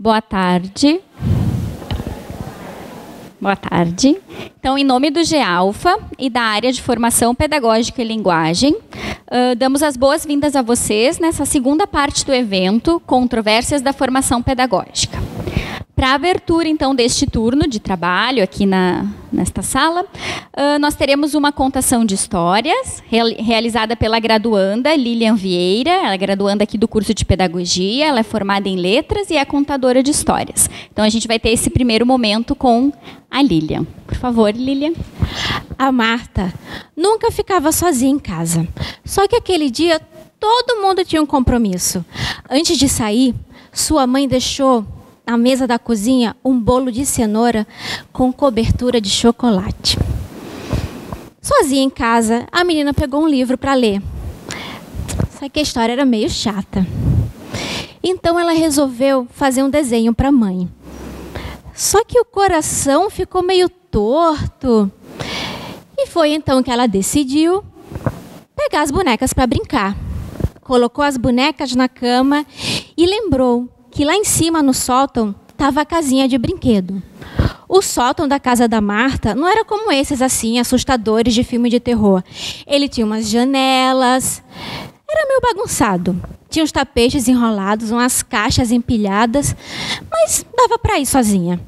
Boa tarde. Boa tarde. Então, em nome do GEALFA e da área de formação pedagógica e linguagem, damos as boas-vindas a vocês nessa segunda parte do evento, Controvérsias da Formação Pedagógica. Para a abertura, então, deste turno de trabalho aqui nesta sala, nós teremos uma contação de histórias realizada pela graduanda Lilian Vieira. Ela é graduanda aqui do curso de Pedagogia, ela é formada em Letras e é contadora de histórias. Então, a gente vai ter esse primeiro momento com a Lilian. Por favor, Lilian. A Marta nunca ficava sozinha em casa. Só que aquele dia, todo mundo tinha um compromisso. Antes de sair, sua mãe deixou na mesa da cozinha um bolo de cenoura com cobertura de chocolate. Sozinha em casa, a menina pegou um livro para ler. Só que a história era meio chata. Então ela resolveu fazer um desenho para a mãe. Só que o coração ficou meio torto. E foi então que ela decidiu pegar as bonecas para brincar. Colocou as bonecas na cama e lembrou que lá em cima no sótão estava a casinha de brinquedo. O sótão da casa da Marta não era como esses assim, assustadores de filme de terror. Ele tinha umas janelas, era meio bagunçado. Tinha uns tapetes enrolados, umas caixas empilhadas, mas dava para ir sozinha.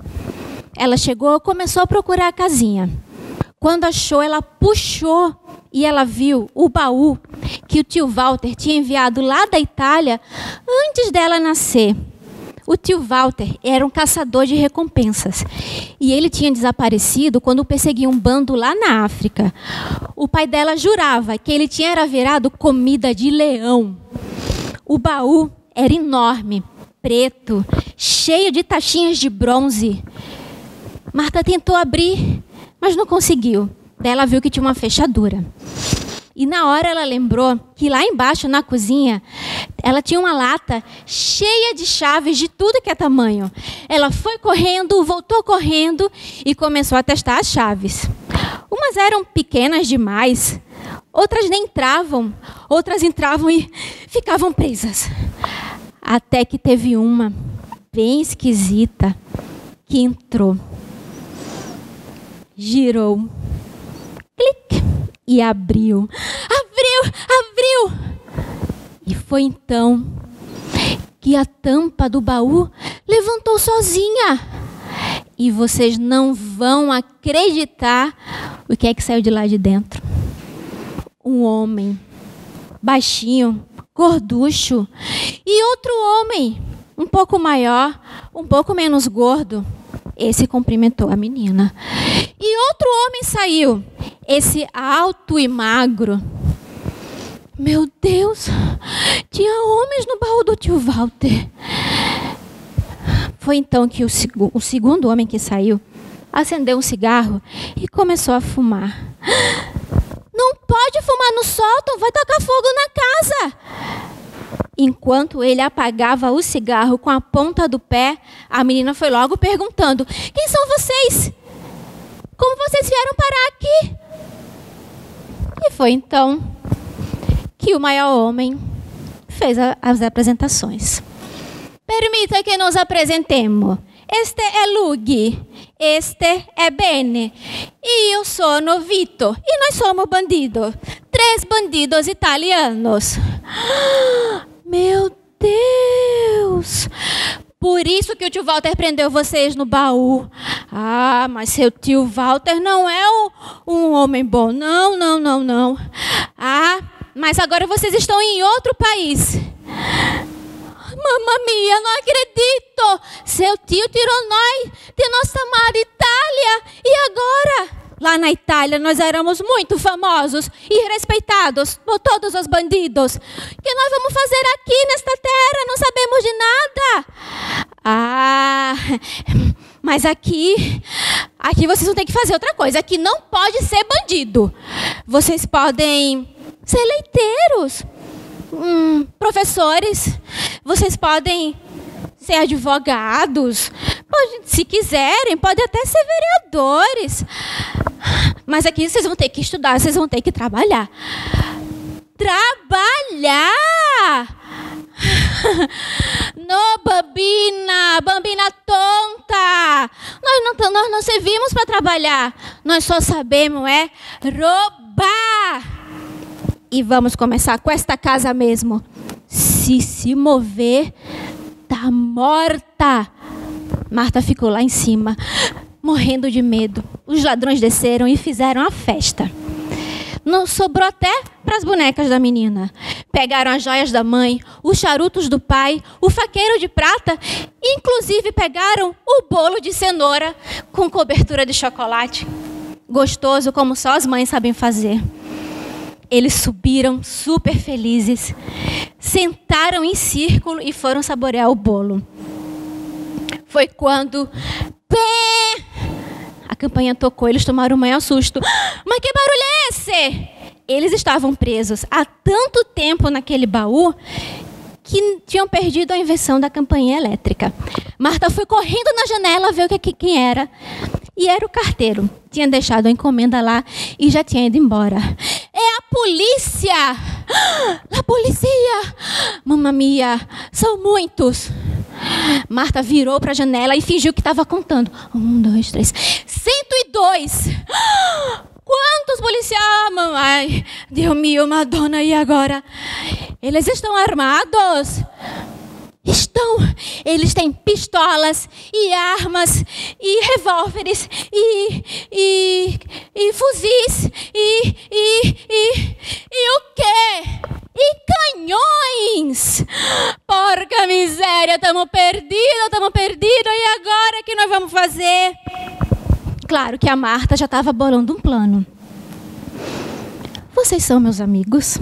Ela chegou e começou a procurar a casinha. Quando achou, ela puxou e ela viu o baú que o tio Walter tinha enviado lá da Itália antes dela nascer. O tio Walter era um caçador de recompensas e ele tinha desaparecido quando perseguia um bando lá na África. O pai dela jurava que ele tinha virado comida de leão. O baú era enorme, preto, cheio de taxinhas de bronze. Marta tentou abrir, mas não conseguiu. Daí ela viu que tinha uma fechadura. E na hora ela lembrou que lá embaixo na cozinha ela tinha uma lata cheia de chaves de tudo que é tamanho. Ela foi correndo, voltou correndo e começou a testar as chaves. Umas eram pequenas demais, outras nem entravam, outras entravam e ficavam presas. Até que teve uma bem esquisita que entrou, girou, clique, e abriu. Abriu! E foi então que a tampa do baú levantou sozinha. E vocês não vão acreditar o que é que saiu de lá de dentro. Um homem, baixinho, gorducho. E outro homem, um pouco maior, um pouco menos gordo. Esse cumprimentou a menina. E outro homem saiu. Esse alto e magro. Meu Deus, tinha homens no baú do tio Walter. Foi então que o segundo homem que saiu acendeu um cigarro e começou a fumar. Não pode fumar no sótão, vai tacar fogo na casa. Enquanto ele apagava o cigarro com a ponta do pé, a menina foi logo perguntando: quem são vocês? Como vocês vieram parar aqui? E foi então que o maior homem fez as apresentações. Permita que nos apresentemos. Este é Lughi, este é Bene, e eu sou Vito, e nós somos bandidos. 3 bandidos italianos. Meu Deus! Por isso que o tio Walter prendeu vocês no baú. Ah, mas seu tio Walter não é um homem bom. Não. Ah, mas agora vocês estão em outro país. Mamma mia, não acredito! Seu tio tirou nós de nossa amada Itália. E agora? Lá na Itália nós éramos muito famosos e respeitados por todos os bandidos. O que nós vamos fazer aqui nesta terra? Não sabemos de nada. Ah, mas aqui vocês vão ter que fazer outra coisa. Aqui não pode ser bandido. Vocês podem ser leiteiros, professores. Vocês podem ser advogados. Se quiserem, podem até ser vereadores. Mas aqui vocês vão ter que estudar, vocês vão ter que trabalhar. Trabalhar? Não, bambina tonta. Nós não servimos para trabalhar. Nós só sabemos roubar. E vamos começar com esta casa mesmo. Se mover, tá morta. Marta ficou lá em cima, morrendo de medo. Os ladrões desceram e fizeram a festa. Não sobrou até para as bonecas da menina. Pegaram as joias da mãe, os charutos do pai, o faqueiro de prata, inclusive pegaram o bolo de cenoura com cobertura de chocolate. Gostoso como só as mães sabem fazer. Eles subiram super felizes, sentaram em círculo e foram saborear o bolo. Foi quando a campainha tocou, eles tomaram o maior susto. Mas que barulho é esse? Eles estavam presos há tanto tempo naquele baú que tinham perdido a invenção da campainha elétrica. Marta foi correndo na janela ver quem era. E era o carteiro. Tinha deixado a encomenda lá e já tinha ido embora. É a polícia! A polícia! Mamma mia, são muitos. Marta virou para a janela e fingiu que estava contando. 1, 2, 3, 102! Quantos policiais, mamãe? Deus meu, Madonna, e agora? Eles estão armados? Estão. Eles têm pistolas e armas e revólveres e fuzis e o quê? E canhões! Porca miséria, estamos perdidos. E agora o que nós vamos fazer? Claro que a Marta já estava bolando um plano. Vocês são meus amigos?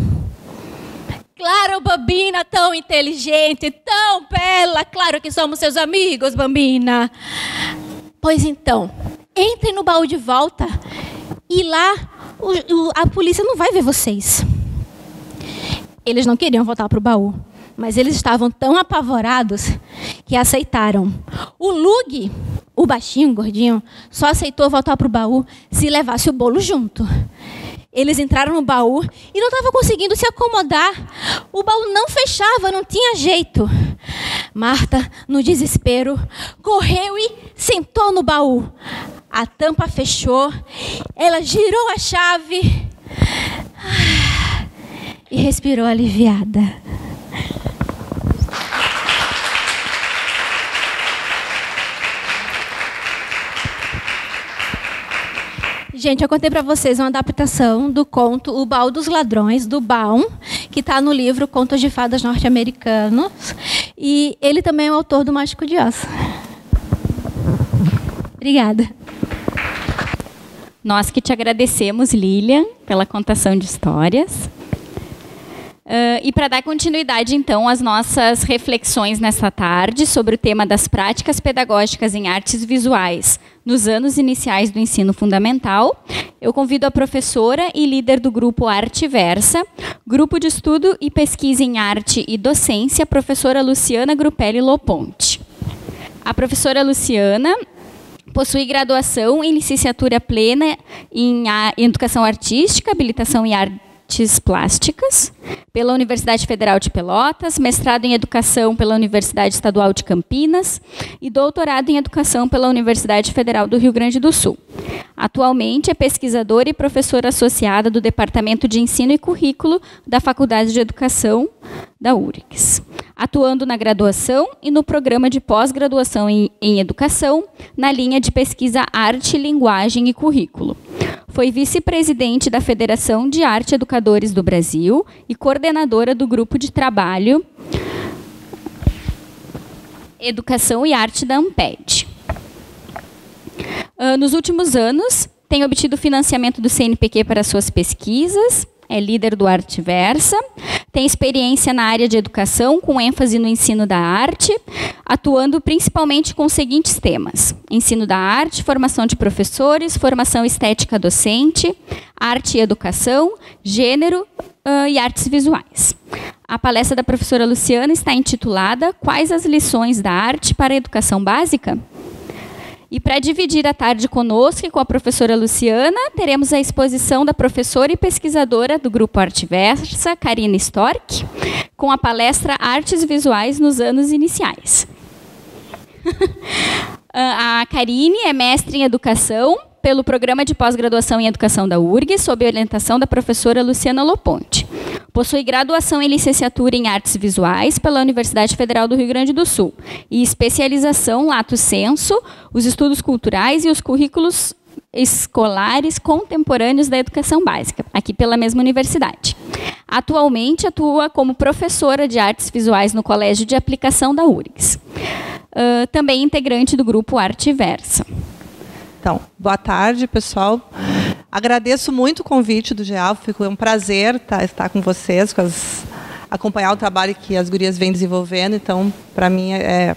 Claro, Bambina, tão inteligente, tão bela. Claro que somos seus amigos, Bambina. Pois então, entrem no baú de volta e lá a polícia não vai ver vocês. Eles não queriam voltar para o baú, mas eles estavam tão apavorados que aceitaram. O Lug, o baixinho, gordinho, só aceitou voltar para o baú se levasse o bolo junto. Eles entraram no baú e não estavam conseguindo se acomodar. O baú não fechava, não tinha jeito. Marta, no desespero, correu e sentou no baú. A tampa fechou, ela girou a chave e respirou aliviada. Gente, eu contei para vocês uma adaptação do conto O Baú dos Ladrões, do Baum, que está no livro Contos de Fadas Norte-Americanos. E ele também é o autor do Mágico de Oz. Obrigada. Nós que te agradecemos, Lilian, pela contação de histórias. E para dar continuidade, então, às nossas reflexões nesta tarde sobre o tema das práticas pedagógicas em artes visuais nos anos iniciais do ensino fundamental, eu convido a professora e líder do grupo Arteversa, Grupo de Estudo e Pesquisa em Arte e Docência, professora Luciana Grupelli Loponte. A professora Luciana possui graduação em licenciatura plena em Educação Artística, habilitação em Artes Plásticas, pela Universidade Federal de Pelotas, mestrado em Educação pela Universidade Estadual de Campinas e doutorado em Educação pela Universidade Federal do Rio Grande do Sul. Atualmente é pesquisadora e professora associada do Departamento de Ensino e Currículo da Faculdade de Educação da URGS, atuando na graduação e no programa de pós-graduação em Educação, na linha de pesquisa Arte, Linguagem e Currículo. Foi vice-presidente da Federação de Arte Educadores do Brasil e coordenadora do Grupo de Trabalho Educação e Arte da Amped. Nos últimos anos, tem obtido financiamento do CNPq para suas pesquisas, é líder do Arteversa, tem experiência na área de educação, com ênfase no ensino da arte, atuando principalmente com os seguintes temas: ensino da arte, formação de professores, formação estética docente, arte e educação, gênero e artes visuais. A palestra da professora Luciana está intitulada Quais as lições da arte para a educação básica? E para dividir a tarde conosco e com a professora Luciana, teremos a exposição da professora e pesquisadora do Grupo Arteversa, Karina Storck, com a palestra Artes Visuais nos anos iniciais. A Karine é mestre em Educação pelo Programa de Pós-Graduação em Educação da URGS, sob a orientação da professora Luciana Loponte. Possui graduação em Licenciatura em Artes Visuais pela Universidade Federal do Rio Grande do Sul e especialização Lato Sensu, os estudos culturais e os currículos escolares contemporâneos da educação básica, aqui pela mesma universidade. Atualmente atua como professora de artes visuais no Colégio de Aplicação da URGS. Também integrante do grupo Arteversa. Então, boa tarde, pessoal. Agradeço muito o convite do GEALFA, foi um prazer estar com vocês, acompanhar o trabalho que as gurias vêm desenvolvendo. Então, para mim, é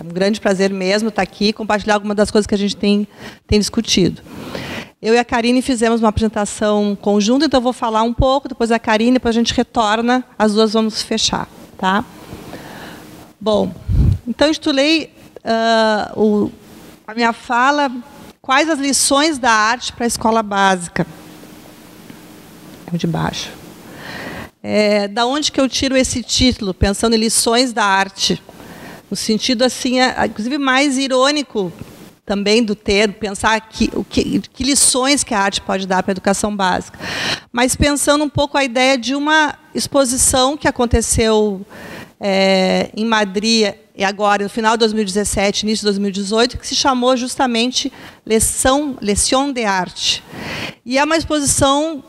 um grande prazer mesmo estar aqui e compartilhar algumas das coisas que a gente tem discutido. Eu e a Karine fizemos uma apresentação conjunta, então eu vou falar um pouco, depois a Karine, depois a gente retorna, as duas vamos fechar. Tá? Bom, então eu intitulei a minha fala, quais as lições da arte para a escola básica? É o de baixo. Da onde que eu tiro esse título, pensando em lições da arte? No sentido, assim, inclusive mais irônico também do termo, pensar que lições que a arte pode dar para a educação básica. Mas pensando um pouco a ideia de uma exposição que aconteceu em Madrid, e agora, no final de 2017, início de 2018, que se chamou justamente Leção de Arte. E é uma exposição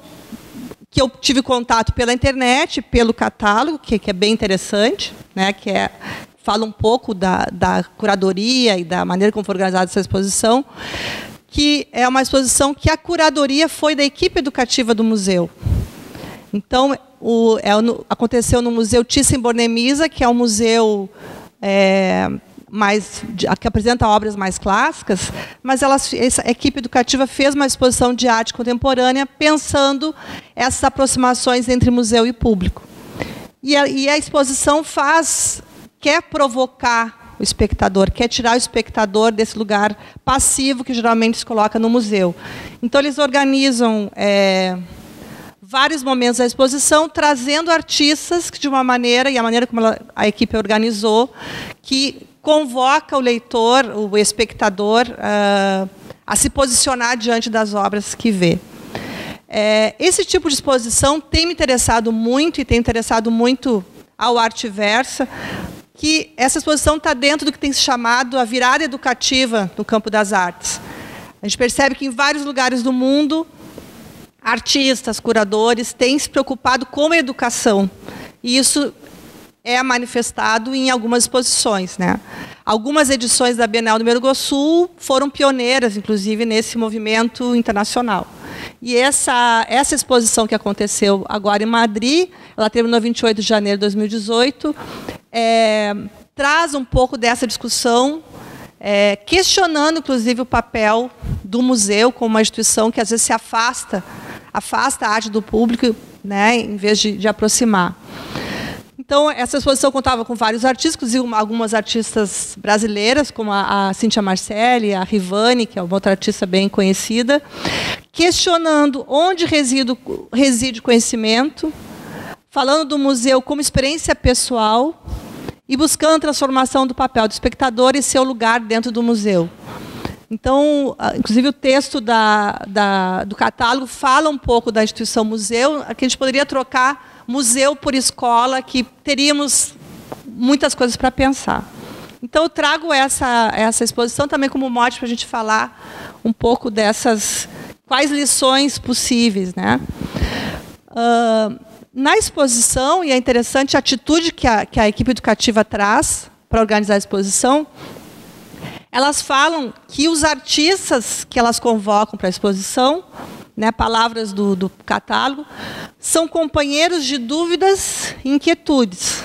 que eu tive contato pela internet, pelo catálogo, que é bem interessante, né, fala um pouco da curadoria e da maneira como foi organizada essa exposição, que é uma exposição que a curadoria foi da equipe educativa do museu. Então, aconteceu no Museu Thyssen-Bornemisza, que é um museu que apresenta obras mais clássicas, mas essa equipe educativa fez uma exposição de arte contemporânea pensando essas aproximações entre museu e público. E a exposição quer provocar o espectador, quer tirar o espectador desse lugar passivo que geralmente se coloca no museu. Então, eles organizam vários momentos da exposição, trazendo artistas que, de uma maneira, e a maneira como a equipe organizou, que convoca o leitor, o espectador, a se posicionar diante das obras que vê. Esse tipo de exposição tem me interessado muito, e tem interessado muito ao Arteversa, que essa exposição está dentro do que tem se chamado a virada educativa no campo das artes. A gente percebe que, em vários lugares do mundo, artistas, curadores têm se preocupado com a educação. E isso é manifestado em algumas exposições, né? Algumas edições da Bienal do Mercosul foram pioneiras, inclusive, nesse movimento internacional. E essa exposição que aconteceu agora em Madrid, ela terminou 28 de janeiro de 2018, traz um pouco dessa discussão, questionando, inclusive, o papel do museu como uma instituição que, às vezes, se afasta a arte do público, né, em vez de aproximar. Então, essa exposição contava com vários artistas, inclusive algumas artistas brasileiras, como a Cíntia Marcelli, a Rivani, que é uma outra artista bem conhecida, questionando onde reside o conhecimento, falando do museu como experiência pessoal e buscando a transformação do papel do espectador e seu lugar dentro do museu. Então, inclusive, o texto do catálogo fala um pouco da instituição museu, que a gente poderia trocar museu por escola, que teríamos muitas coisas para pensar. Então, eu trago essa exposição também como mote para a gente falar um pouco dessas, quais lições possíveis, né? Na exposição, e é interessante a atitude que a equipe educativa traz para organizar a exposição, elas falam que os artistas que elas convocam para a exposição, né, palavras do catálogo, são companheiros de dúvidas e inquietudes.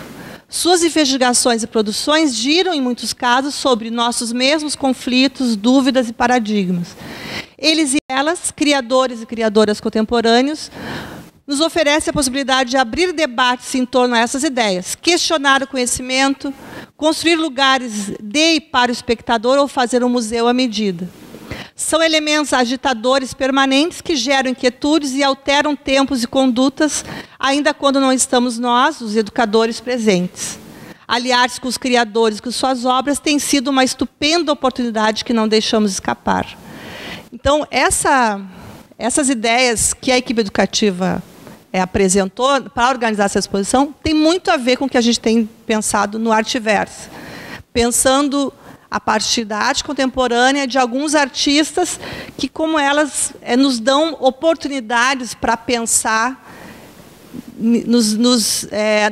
Suas investigações e produções giram, em muitos casos, sobre nossos mesmos conflitos, dúvidas e paradigmas. Eles e elas, criadores e criadoras contemporâneos, nos oferecem a possibilidade de abrir debates em torno a essas ideias, questionar o conhecimento, construir lugares de e para o espectador ou fazer um museu à medida. São elementos agitadores permanentes que geram inquietudes e alteram tempos e condutas, ainda quando não estamos nós, os educadores, presentes. Aliar-se com os criadores, com suas obras, tem sido uma estupenda oportunidade que não deixamos escapar. Então, essas ideias que a equipe educativa apresentou para organizar essa exposição tem muito a ver com o que a gente tem pensado no Arteverse. Pensando a partir da arte contemporânea de alguns artistas que, como elas, nos dão oportunidades para pensar,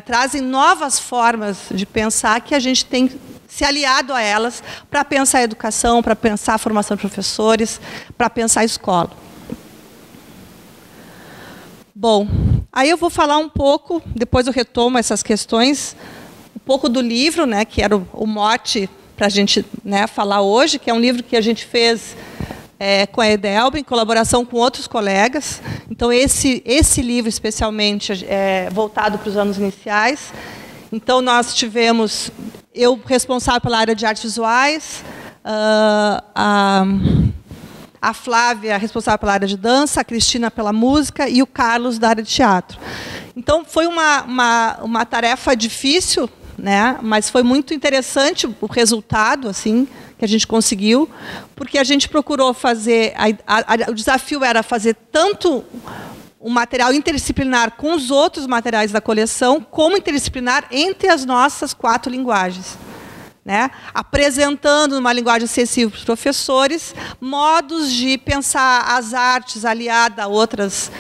trazem novas formas de pensar que a gente tem se aliado a elas para pensar a educação, para pensar a formação de professores, para pensar a escola. Bom, aí eu vou falar um pouco, depois eu retomo essas questões, um pouco do livro, né, que era o mote para a gente, né, falar hoje, que é um livro que a gente fez com a EDELB, em colaboração com outros colegas. Então, esse livro, especialmente, é voltado para os anos iniciais. Então, nós tivemos, eu responsável pela área de artes visuais, a Flávia, responsável pela área de dança, a Cristina pela música e o Carlos da área de teatro. Então, foi uma tarefa difícil, né? Mas foi muito interessante o resultado, assim, que a gente conseguiu, porque a gente procurou fazer, o desafio era fazer tanto um material interdisciplinar com os outros materiais da coleção, como interdisciplinar entre as nossas 4 linguagens. Né? Apresentando, numa linguagem acessível para os professores, modos de pensar as artes aliadas a outras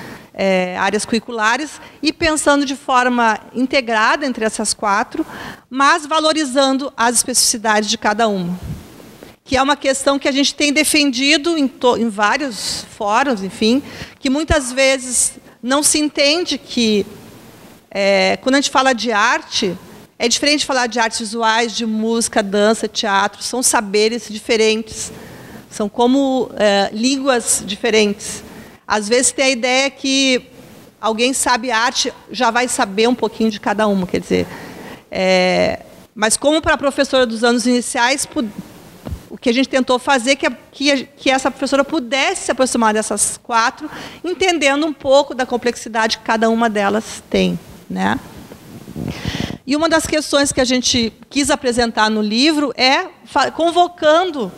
áreas curriculares e pensando de forma integrada entre essas 4, mas valorizando as especificidades de cada uma. Que é uma questão que a gente tem defendido em vários fóruns, enfim, que muitas vezes não se entende que, quando a gente fala de arte, é diferente de falar de artes visuais, de música, dança, teatro, são saberes diferentes, são como línguas diferentes. Às vezes tem a ideia que alguém sabe arte, já vai saber um pouquinho de cada uma, quer dizer. Mas como para a professora dos anos iniciais, o que a gente tentou fazer é que essa professora pudesse se aproximar dessas 4, entendendo um pouco da complexidade que cada uma delas tem, né? E uma das questões que a gente quis apresentar no livro é convocando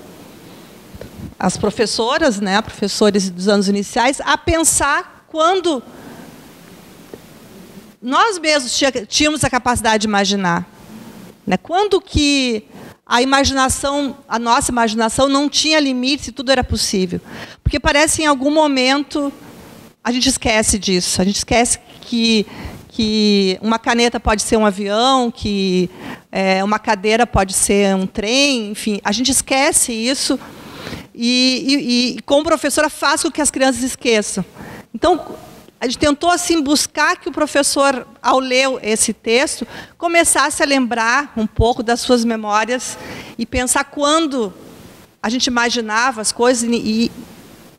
as professoras, né, professores dos anos iniciais, a pensar quando nós mesmos tínhamos a capacidade de imaginar, né? Quando que a nossa imaginação não tinha limites e tudo era possível. Porque parece que em algum momento a gente esquece disso, a gente esquece que uma caneta pode ser um avião, que uma cadeira pode ser um trem, enfim, a gente esquece isso e como professora, faz com que as crianças esqueçam. Então, a gente tentou assim buscar que o professor, ao ler esse texto, começasse a lembrar um pouco das suas memórias e pensar quando a gente imaginava as coisas e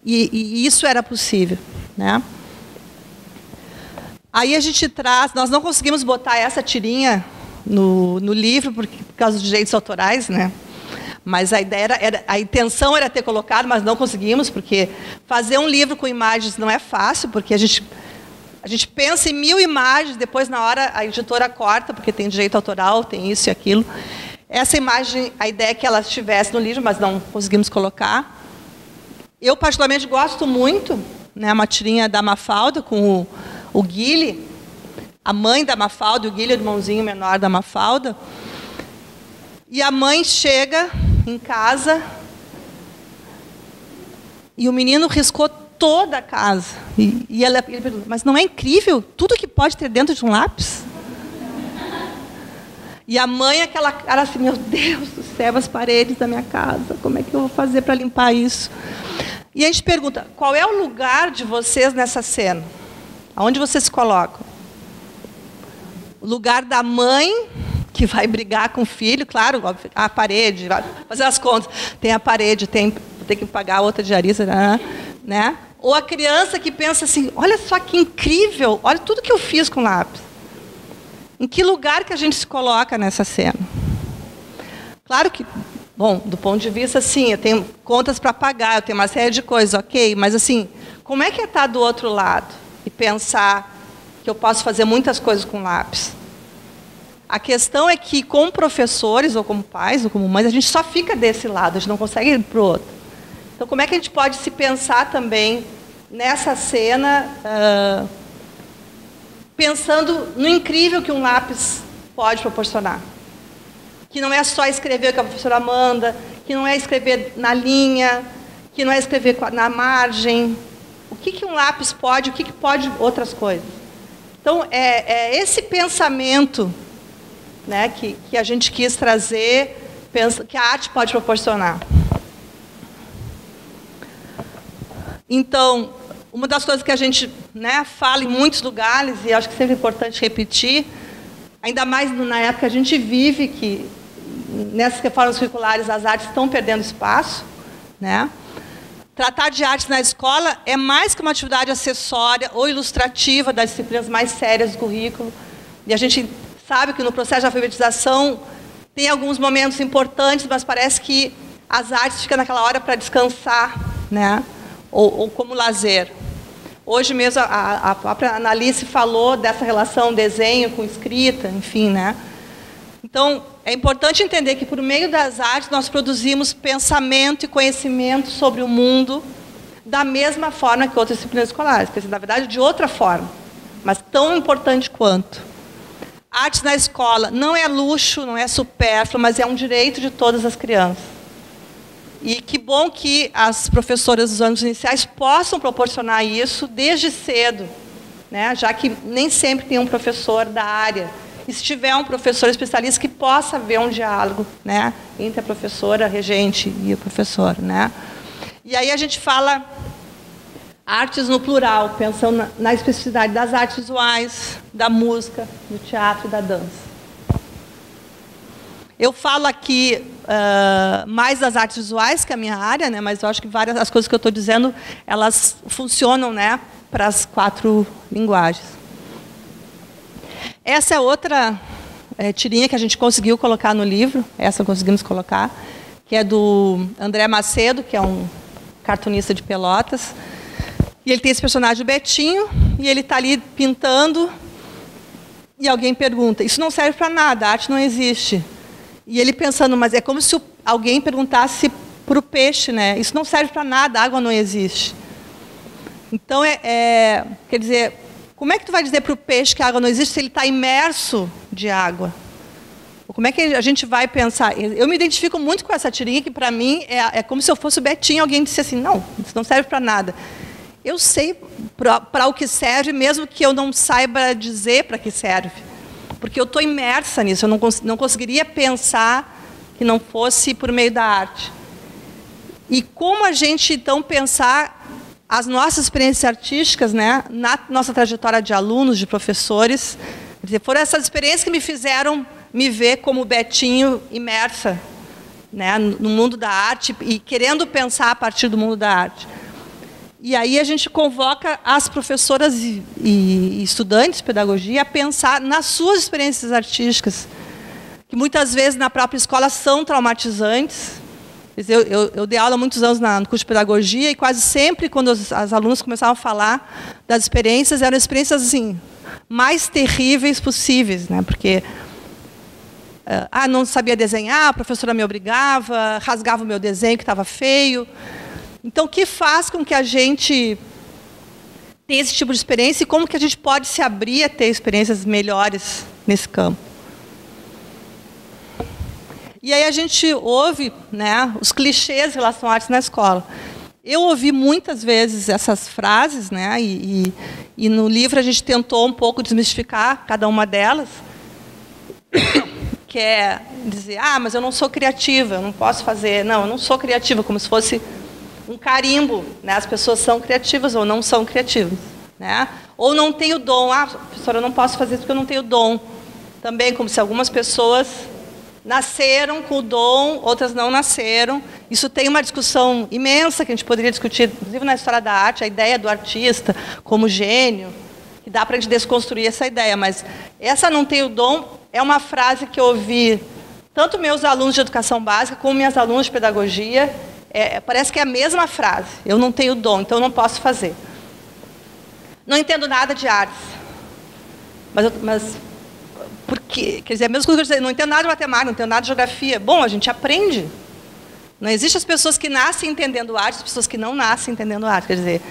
isso era possível, né? Aí a gente traz, nós não conseguimos botar essa tirinha no livro por causa dos direitos autorais, né? Mas a intenção era ter colocado, mas não conseguimos, porque fazer um livro com imagens não é fácil, porque a gente pensa em 1000 imagens, depois na hora a editora corta, porque tem direito autoral, tem isso e aquilo. Essa imagem, a ideia é que ela estivesse no livro, mas não conseguimos colocar. Eu particularmente gosto muito, né, uma tirinha da Mafalda com o Guile, a mãe da Mafalda, o Guile é o irmãozinho menor da Mafalda. E a mãe chega em casa e o menino riscou toda a casa. E ele pergunta, mas não é incrível tudo que pode ter dentro de um lápis? E a mãe, aquela cara assim, meu Deus do céu, as paredes da minha casa, como é que eu vou fazer para limpar isso? E a gente pergunta, qual é o lugar de vocês nessa cena? Aonde vocês se colocam? O lugar da mãe, que vai brigar com o filho, claro, a parede, vai fazer as contas. Tem a parede, tem que pagar outra diarista, né? Ou a criança que pensa assim, olha só que incrível, olha tudo que eu fiz com lápis. Em que lugar que a gente se coloca nessa cena? Claro que Bom, do ponto de vista, sim, eu tenho contas para pagar, eu tenho uma série de coisas, ok, mas assim, como é que é estar do outro lado e pensar que eu posso fazer muitas coisas com lápis? A questão é que, como professores, ou como pais, ou como mães, a gente só fica desse lado, a gente não consegue ir para o outro. Então, como é que a gente pode se pensar também nessa cena, pensando no incrível que um lápis pode proporcionar? Que não é só escrever o que a professora manda, que não é escrever na linha, que não é escrever na margem. O que um lápis pode, o que pode outras coisas. Então, é esse pensamento, né, que a gente quis trazer, que a arte pode proporcionar. Então, uma das coisas que a gente, né, fala em muitos lugares, e acho que sempre é importante repetir, ainda mais na época que a gente vive, que nessas reformas curriculares as artes estão perdendo espaço, né? Tratar de arte na escola é mais que uma atividade acessória ou ilustrativa das disciplinas mais sérias do currículo. E a gente sabe que no processo de alfabetização tem alguns momentos importantes, mas parece que as artes ficam naquela hora para descansar, né? Ou como lazer. Hoje mesmo a própria Analice falou dessa relação desenho com escrita, enfim, né? Então, é importante entender que, por meio das artes, nós produzimos pensamento e conhecimento sobre o mundo da mesma forma que outras disciplinas escolares, quer dizer, na verdade, de outra forma, mas tão importante quanto. Artes na escola não é luxo, não é supérfluo, mas é um direito de todas as crianças. E que bom que as professoras dos anos iniciais possam proporcionar isso desde cedo, né? Já que nem sempre tem um professor da área. E se tiver um professor especialista que possa haver um diálogo, né, entre a professora, a regente e o professor, né? E aí a gente fala artes no plural, pensando na especificidade das artes visuais, da música, do teatro e da dança. Eu falo aqui mais das artes visuais, que é a minha área, né, mas eu acho que várias das coisas que eu estou dizendo, elas funcionam, né, para as 4 linguagens. Essa é outra tirinha que a gente conseguiu colocar no livro, essa conseguimos colocar, que é do André Macedo, que é um cartunista de Pelotas. E ele tem esse personagem, o Betinho, e ele está ali pintando, e alguém pergunta, isso não serve para nada, a arte não existe. E ele pensando, mas é como se alguém perguntasse para o peixe, né? Isso não serve para nada, a água não existe. Então, quer dizer, como é que tu vai dizer para o peixe que a água não existe se ele está imerso de água? Como é que a gente vai pensar? Eu me identifico muito com essa tirinha, que para mim é como se eu fosse o Betinho, alguém disse assim, não, isso não serve para nada. Eu sei para o que serve, mesmo que eu não saiba dizer para que serve. Porque eu estou imersa nisso, eu não conseguiria pensar que não fosse por meio da arte. E como a gente, então, pensar as nossas experiências artísticas, né, na nossa trajetória de alunos, de professores, quer dizer, foram essas experiências que me fizeram me ver como Betinho imersa, né, no mundo da arte e querendo pensar a partir do mundo da arte. E aí a gente convoca as professoras e estudantes de pedagogia a pensar nas suas experiências artísticas, que muitas vezes na própria escola são traumatizantes. Eu dei aula há muitos anos no curso de pedagogia e quase sempre, quando as alunas começavam a falar das experiências, eram experiências assim, mais terríveis possíveis, né? Porque não sabia desenhar, a professora me obrigava, rasgava o meu desenho que estava feio. Então, o que faz com que a gente tenha esse tipo de experiência e como que a gente pode se abrir a ter experiências melhores nesse campo? E aí a gente ouve, né, os clichês em relação à arte na escola. Eu ouvi muitas vezes essas frases, né, e no livro a gente tentou um pouco desmistificar cada uma delas, que é dizer, mas eu não sou criativa, eu não posso fazer. Não, eu não sou criativa, como se fosse um carimbo, né? As pessoas são criativas ou não são criativas, né? Ou não tenho dom. Professora, eu não posso fazer isso porque eu não tenho dom. Também, como se algumas pessoas nasceram com o dom, outras não nasceram. Isso tem uma discussão imensa que a gente poderia discutir, inclusive na história da arte, a ideia do artista como gênio, que dá para a gente desconstruir essa ideia. Mas essa não tenho dom é uma frase que eu ouvi tanto meus alunos de educação básica como minhas alunas de pedagogia, parece que é a mesma frase. Eu não tenho dom, então eu não posso fazer. Não entendo nada de artes. Mas por quê? Quer dizer, a mesma coisa que eu dizer, não entendo nada de matemática, não entendo nada de geografia. Bom, a gente aprende. Não existe as pessoas que nascem entendendo arte, as pessoas que não nascem entendendo arte. Quer dizer,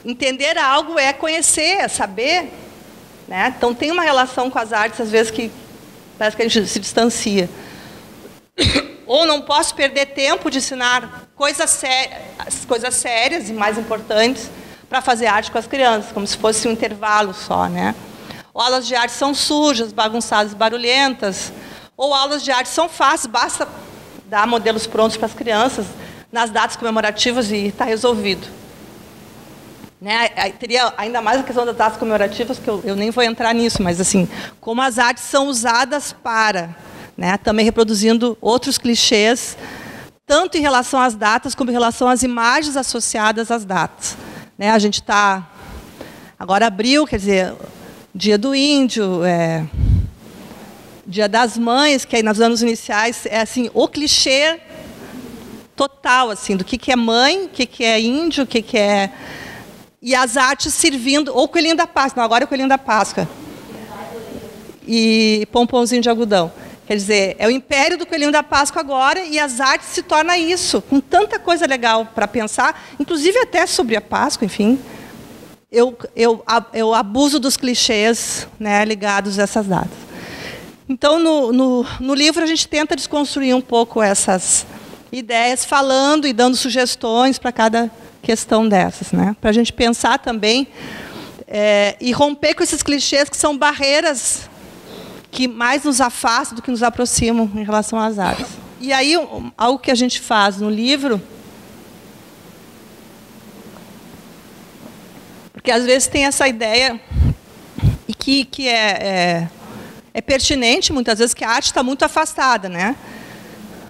entender algo é conhecer, é saber. Né? Então, tem uma relação com as artes, às vezes, que parece que a gente se distancia. Ou não posso perder tempo de ensinar coisas sérias e mais importantes para fazer arte com as crianças, como se fosse um intervalo só. Né? Ou aulas de arte são sujas, bagunçadas, barulhentas. Ou aulas de arte são fáceis, basta dar modelos prontos para as crianças nas datas comemorativas e está resolvido. Né? Teria ainda mais a questão das datas comemorativas, que eu nem vou entrar nisso, mas assim, como as artes são usadas para, né? Também reproduzindo outros clichês, tanto em relação às datas, como em relação às imagens associadas às datas. Né? A gente está, agora abril, quer dizer, Dia do Índio, Dia das Mães, que aí nos anos iniciais é assim, o clichê total assim, do que é mãe, o que é índio, o que é... E as artes servindo, ou Coelhinho da Páscoa, não, agora é o Coelhinho da Páscoa. E pompomzinho de algodão. Quer dizer, é o império do Coelhinho da Páscoa agora, e as artes se tornam isso, com tanta coisa legal para pensar, inclusive até sobre a Páscoa, enfim. Eu abuso dos clichês, né, ligados a essas datas. Então, no livro, a gente tenta desconstruir um pouco essas ideias, falando e dando sugestões para cada questão dessas, né? Para a gente pensar também e romper com esses clichês que são barreiras que mais nos afastam do que nos aproximam em relação às artes. E aí, algo que a gente faz no livro, porque às vezes tem essa ideia, e que é pertinente, muitas vezes, que a arte está muito afastada. Né?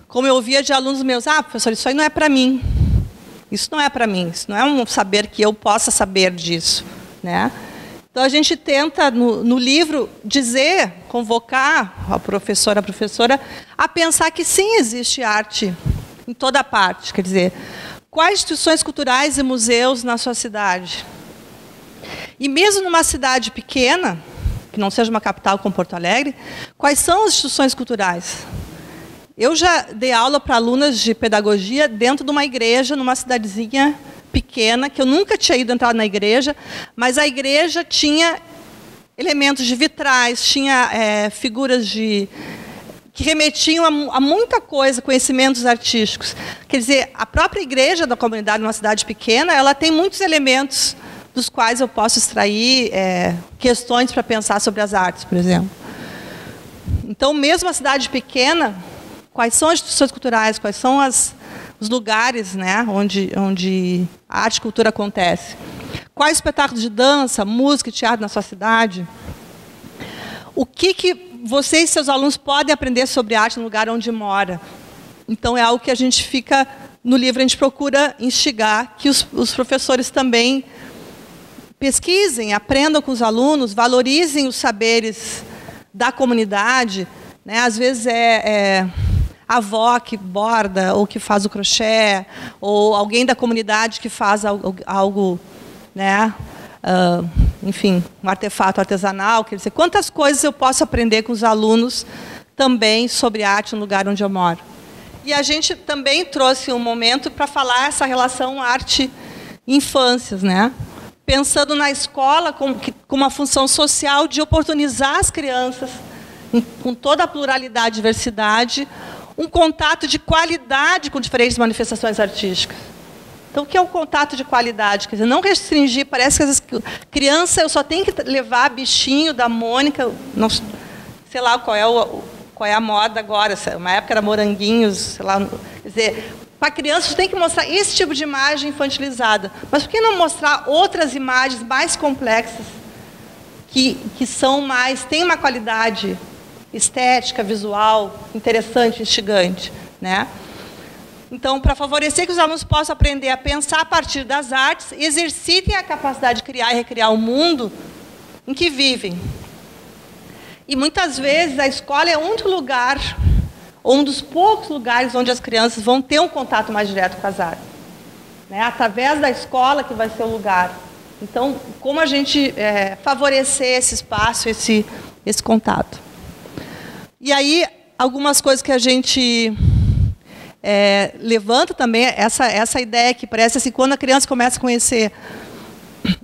Como eu ouvia de alunos meus, professor, isso aí não é para mim. Isso não é para mim, isso não é um saber que eu possa saber disso. Né? Então, a gente tenta, no livro, dizer, convocar a professora a pensar que, sim, existe arte em toda parte. Quer dizer, quais instituições culturais e museus na sua cidade? E mesmo numa cidade pequena, que não seja uma capital como Porto Alegre, quais são as instituições culturais? Eu já dei aula para alunas de pedagogia dentro de uma igreja, numa cidadezinha pequena, que eu nunca tinha ido entrar na igreja, mas a igreja tinha elementos de vitrais, tinha figuras que remetiam a muita coisa, conhecimentos artísticos. Quer dizer, a própria igreja da comunidade, numa cidade pequena, ela tem muitos elementos dos quais eu posso extrair questões para pensar sobre as artes, por exemplo. Então, mesmo a cidade pequena, quais são as instituições culturais, quais são os lugares, né, onde a arte e cultura acontece? Quais espetáculos de dança, música e teatro na sua cidade? O que vocês e seus alunos podem aprender sobre arte no lugar onde mora? Então, é algo que a gente fica, no livro, a gente procura instigar que os professores também pesquisem, aprendam com os alunos, valorizem os saberes da comunidade. Né? Às vezes a avó que borda, ou que faz o crochê, ou alguém da comunidade que faz algo, né? Enfim, um artefato artesanal. Quer dizer, quantas coisas eu posso aprender com os alunos também sobre arte no lugar onde eu moro. E a gente também trouxe um momento para falar essa relação arte-infâncias, né? Pensando na escola com uma função social de oportunizar as crianças, com toda a pluralidade e diversidade, um contato de qualidade com diferentes manifestações artísticas. Então, o que é um contato de qualidade? Quer dizer, não restringir, parece que às vezes criança eu só tenho que levar bichinho da Mônica, não sei lá qual é a moda agora, uma época era moranguinhos, sei lá, quer dizer, para criança você tem que mostrar esse tipo de imagem infantilizada, mas por que não mostrar outras imagens mais complexas, que têm uma qualidade estética, visual, interessante, instigante, né? Então, para favorecer que os alunos possam aprender a pensar a partir das artes, exercitem a capacidade de criar e recriar o mundo em que vivem. E muitas vezes a escola é o único lugar ou um dos poucos lugares onde as crianças vão ter um contato mais direto com as artes, né? Através da escola que vai ser o lugar. Então, como a gente favorecer esse espaço, esse contato. E aí, algumas coisas que a gente levanta também, essa ideia que parece assim, quando a criança começa a conhecer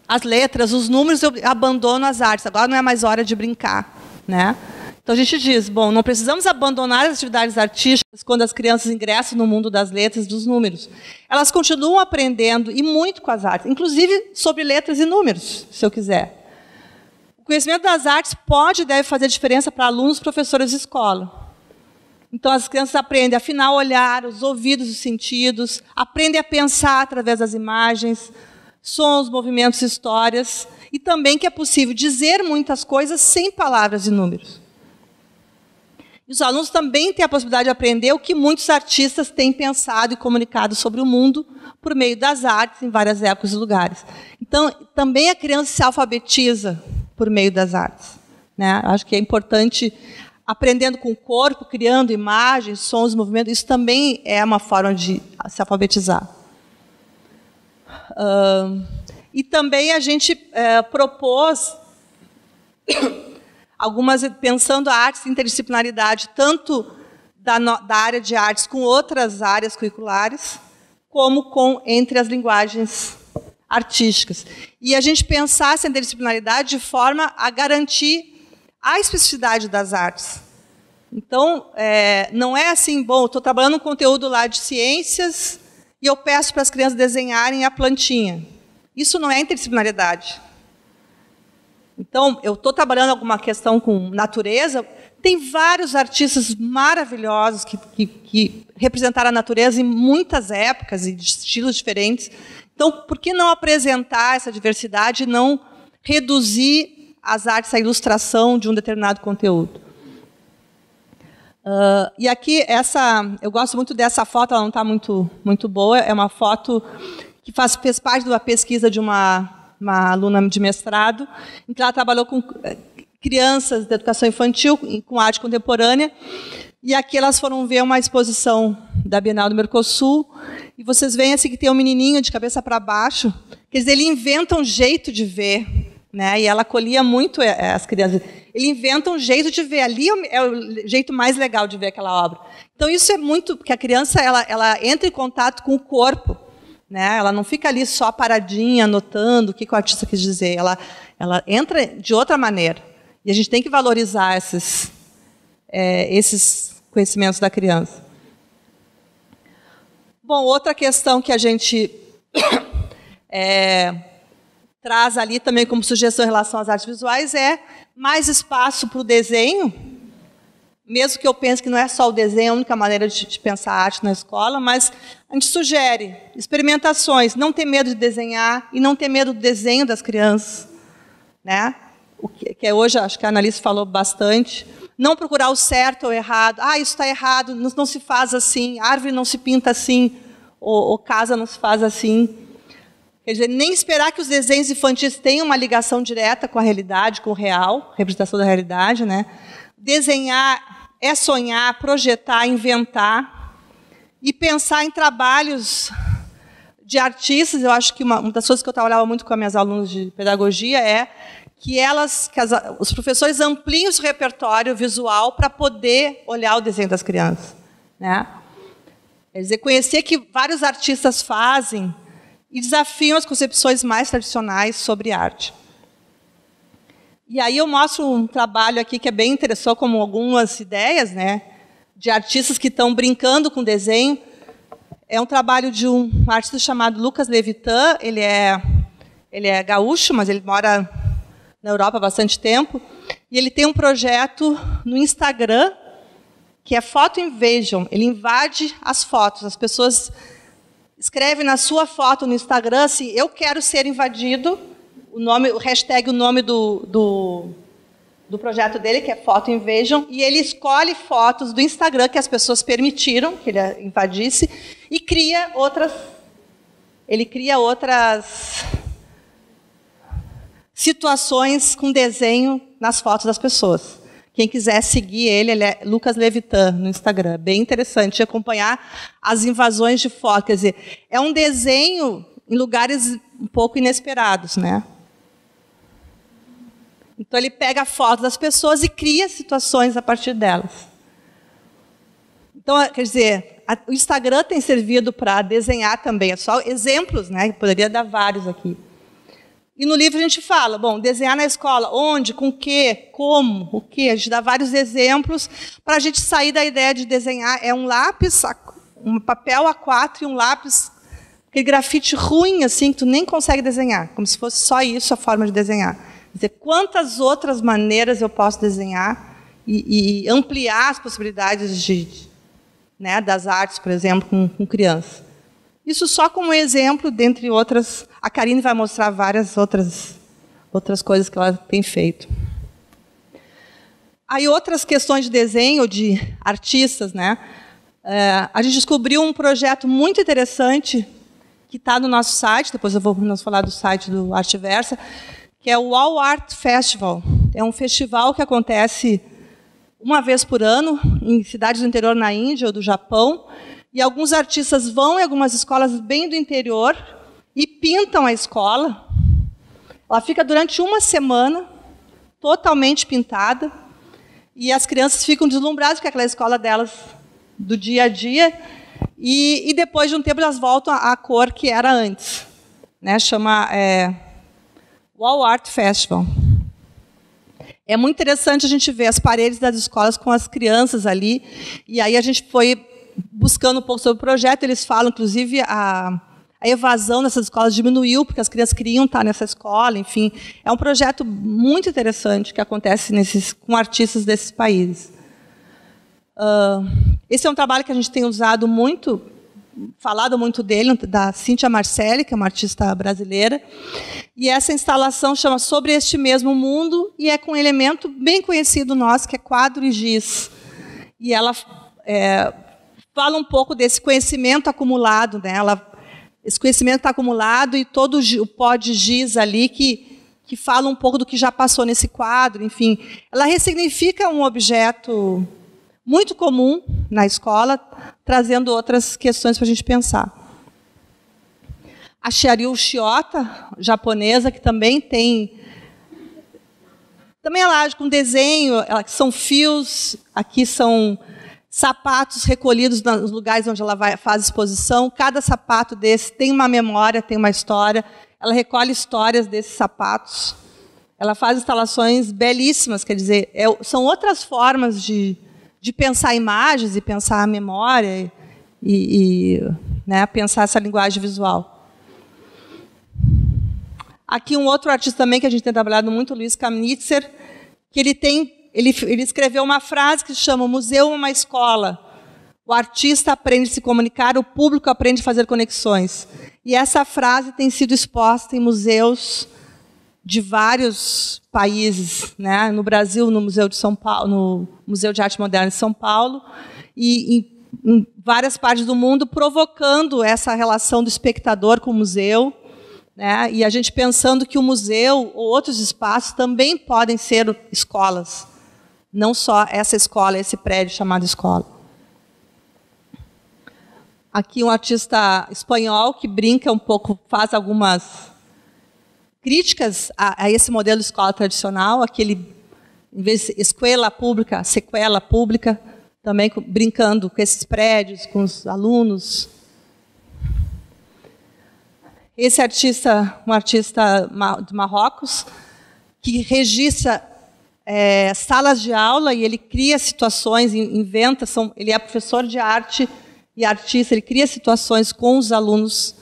as letras, os números, eu abandono as artes, agora não é mais hora de brincar, né? Então, a gente diz, bom, não precisamos abandonar as atividades artísticas quando as crianças ingressam no mundo das letras e dos números. Elas continuam aprendendo, e muito com as artes, inclusive sobre letras e números, se eu quiser. O conhecimento das artes pode e deve fazer diferença para alunos, professores de escola. Então, as crianças aprendem a afinar o olhar, os ouvidos, os sentidos, aprendem a pensar através das imagens, sons, movimentos, histórias, e também que é possível dizer muitas coisas sem palavras e números. E os alunos também têm a possibilidade de aprender o que muitos artistas têm pensado e comunicado sobre o mundo por meio das artes em várias épocas e lugares. Então, também a criança se alfabetiza por meio das artes, né? Acho que é importante, aprendendo com o corpo, criando imagens, sons, movimentos, isso também é uma forma de se alfabetizar. E também a gente propôs algumas, pensando a artes e interdisciplinaridade, tanto da área de artes com outras áreas curriculares, como entre as linguagens artísticas. E a gente pensar essa interdisciplinaridade de forma a garantir a especificidade das artes. Então, não é assim, bom, estou trabalhando um conteúdo lá de ciências e eu peço para as crianças desenharem a plantinha. Isso não é interdisciplinaridade. Então, eu estou trabalhando alguma questão com natureza, tem vários artistas maravilhosos que representaram a natureza em muitas épocas e de estilos diferentes. Então, por que não apresentar essa diversidade e não reduzir as artes à ilustração de um determinado conteúdo? E aqui, eu gosto muito dessa foto, ela não está muito boa, é uma foto que fez parte de uma pesquisa de uma aluna de mestrado, em que ela trabalhou com crianças de educação infantil, com arte contemporânea, e aqui elas foram ver uma exposição da Bienal do Mercosul, e vocês veem assim, que tem um menininho de cabeça para baixo, quer dizer, ele inventa um jeito de ver, né? E ela acolhia muito as crianças. Ele inventa um jeito de ver, ali é o jeito mais legal de ver aquela obra. Então, isso é muito, porque a criança ela entra em contato com o corpo, né? Ela não fica ali só paradinha, anotando o que o artista quis dizer. Ela entra de outra maneira. E a gente tem que valorizar esses conhecimentos da criança. Bom, outra questão que a gente traz ali também como sugestão em relação às artes visuais é mais espaço para o desenho, mesmo que eu pense que não é só o desenho a única maneira de pensar a arte na escola, mas a gente sugere experimentações, não ter medo de desenhar e não ter medo do desenho das crianças, né? O que hoje, acho que a Annalise falou bastante, não procurar o certo ou o errado. Isso está errado, não se faz assim, árvore não se pinta assim, ou casa não se faz assim. Quer dizer, nem esperar que os desenhos infantis tenham uma ligação direta com a realidade, com o real, representação da realidade, né? Desenhar é sonhar, projetar, inventar e pensar em trabalhos de artistas. Eu acho que uma das coisas que eu trabalhava muito com as minhas alunas de pedagogia é que os professores ampliem o seu repertório visual para poder olhar o desenho das crianças, né? Quer dizer, conhecer que vários artistas fazem e desafiam as concepções mais tradicionais sobre arte. E aí eu mostro um trabalho aqui que é bem interessante, como algumas ideias, né, de artistas que estão brincando com desenho. É um trabalho de um artista chamado Lucas Levitan. Ele é gaúcho, mas ele mora na Europa há bastante tempo. E ele tem um projeto no Instagram, que é Photo Invasion. Ele invade as fotos. As pessoas escrevem na sua foto no Instagram assim, eu quero ser invadido, o hashtag, o nome do projeto dele, que é Photo Invasion, e ele escolhe fotos do Instagram que as pessoas permitiram que ele invadisse e cria outras situações com desenho nas fotos das pessoas. Quem quiser seguir ele é Lucas Levitan no Instagram. Bem interessante acompanhar as invasões de foto. Quer dizer, é um desenho em lugares um pouco inesperados, né? Então, ele pega fotos das pessoas e cria situações a partir delas. Então, quer dizer, o Instagram tem servido para desenhar também. É só exemplos, né? Poderia dar vários aqui. E no livro a gente fala, bom, desenhar na escola, onde, com o quê, como, o quê? A gente dá vários exemplos para a gente sair da ideia de desenhar. É um lápis, um papel A4 e um lápis, aquele grafite ruim, assim, que tu nem consegue desenhar, como se fosse só isso a forma de desenhar. Quer dizer, quantas outras maneiras eu posso desenhar e ampliar as possibilidades né, das artes, por exemplo, com crianças. Isso só como exemplo, dentre outras. A Karine vai mostrar várias outras coisas que ela tem feito. Aí outras questões de desenho de artistas, né? A gente descobriu um projeto muito interessante que está no nosso site. Depois eu vou nos falar do site do Arteversa, que é o All Art Festival. É um festival que acontece uma vez por ano em cidades do interior na Índia ou do Japão. E alguns artistas vão em algumas escolas bem do interior e pintam a escola. Ela fica durante uma semana totalmente pintada e as crianças ficam deslumbradas com aquela escola delas do dia a dia e depois de um tempo elas voltam à cor que era antes, né? Chama All Art Festival. É muito interessante a gente ver as paredes das escolas com as crianças ali e aí a gente foi buscando um pouco sobre o projeto. Eles falam, inclusive, a evasão nessas escolas diminuiu, porque as crianças queriam estar nessa escola, enfim. É um projeto muito interessante que acontece com artistas desses países. Esse é um trabalho que a gente tem usado muito, falado muito dele, da Cíntia Marcelli, que é uma artista brasileira. E essa instalação chama Sobre Este Mesmo Mundo, e é com um elemento bem conhecido nosso, que é quadro e giz. E ela fala um pouco desse conhecimento acumulado, né? Esse conhecimento está acumulado e todo o pó de giz ali que fala um pouco do que já passou nesse quadro, enfim. Ela ressignifica um objeto muito comum na escola, trazendo outras questões para a gente pensar. A Chiaryu Shiota, japonesa, que também tem... Também ela age com desenho, são fios, aqui são sapatos recolhidos nos lugares onde ela faz exposição. Cada sapato desse tem uma memória, tem uma história. Ela recolhe histórias desses sapatos. Ela faz instalações belíssimas, quer dizer, são outras formas de pensar imagens e pensar a memória né, pensar essa linguagem visual. Aqui um outro artista também que a gente tem trabalhado muito, Luiz Kamnitzer, que ele escreveu uma frase que se chama "O museu é uma escola. O artista aprende a se comunicar, o público aprende a fazer conexões." E essa frase tem sido exposta em museus de vários países, né? No Brasil, no Museu de São Paulo, no Museu de Arte Moderna de São Paulo, e em várias partes do mundo, provocando essa relação do espectador com o museu, né? E a gente pensando que o museu ou outros espaços também podem ser escolas, não só essa escola, esse prédio chamado escola. Aqui um artista espanhol que brinca um pouco, faz algumas críticas a esse modelo de escola tradicional, aquele, em vez de escola pública, sequela pública, também brincando com esses prédios, com os alunos. Esse artista, um artista de Marrocos, que registra salas de aula e ele cria situações, inventa, ele é professor de arte e artista, ele cria situações com os alunos,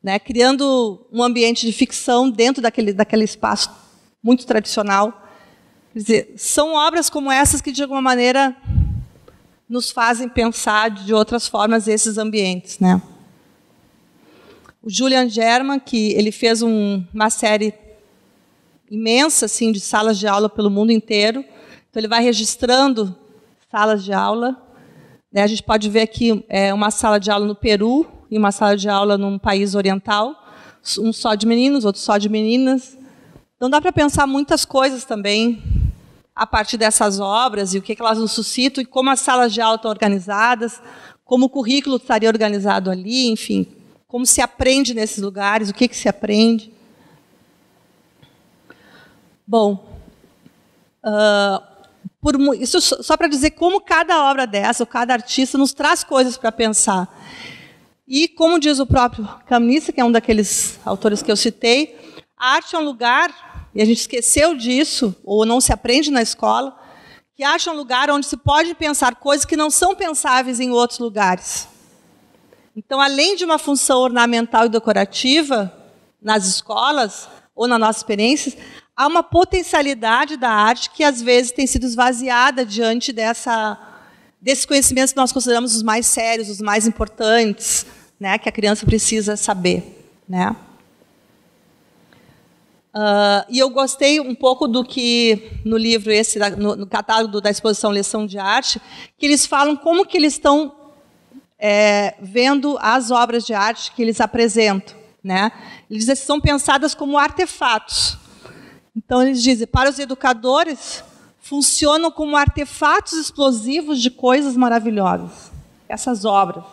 né, criando um ambiente de ficção dentro daquele espaço muito tradicional. Quer dizer, são obras como essas que, de alguma maneira, nos fazem pensar de outras formas esses ambientes, né? O Julian German, que ele fez uma série imensa assim, de salas de aula pelo mundo inteiro. Então, ele vai registrando salas de aula. A gente pode ver aqui uma sala de aula no Peru e uma sala de aula num país oriental, um só de meninos, outro só de meninas. Então, dá para pensar muitas coisas também a partir dessas obras e o que elas nos suscitam e como as salas de aula estão organizadas, como o currículo estaria organizado ali, enfim, como se aprende nesses lugares, o que se aprende. Bom, isso só para dizer como cada obra dessa, ou cada artista, nos traz coisas para pensar. E, como diz o próprio Kamenice, que é um daqueles autores que eu citei, a arte é um lugar, e a gente esqueceu disso, ou não se aprende na escola, que a arte é um lugar onde se pode pensar coisas que não são pensáveis em outros lugares. Então, além de uma função ornamental e decorativa nas escolas, ou na nossa experiência, há uma potencialidade da arte que, às vezes, tem sido esvaziada diante desses conhecimentos que nós consideramos os mais sérios, os mais importantes, né, que a criança precisa saber, né? E eu gostei um pouco do que, no livro no catálogo da exposição Lição de Arte, que eles falam como que eles estão vendo as obras de arte que eles apresentam, né? Eles dizem que são pensadas como artefatos. Então, eles dizem, para os educadores, funcionam como artefatos explosivos de coisas maravilhosas. Essas obras.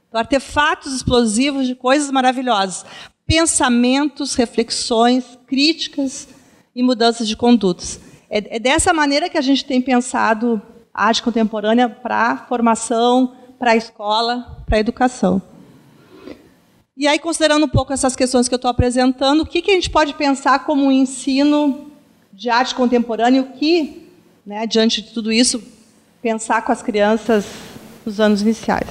Então, artefatos explosivos de coisas maravilhosas. Pensamentos, reflexões, críticas e mudanças de condutas. É dessa maneira que a gente tem pensado a arte contemporânea para a formação, para a escola, para a educação. E aí, considerando um pouco essas questões que eu estou apresentando, o que a gente pode pensar como um ensino de arte contemporânea e o que, né, diante de tudo isso, pensar com as crianças nos anos iniciais?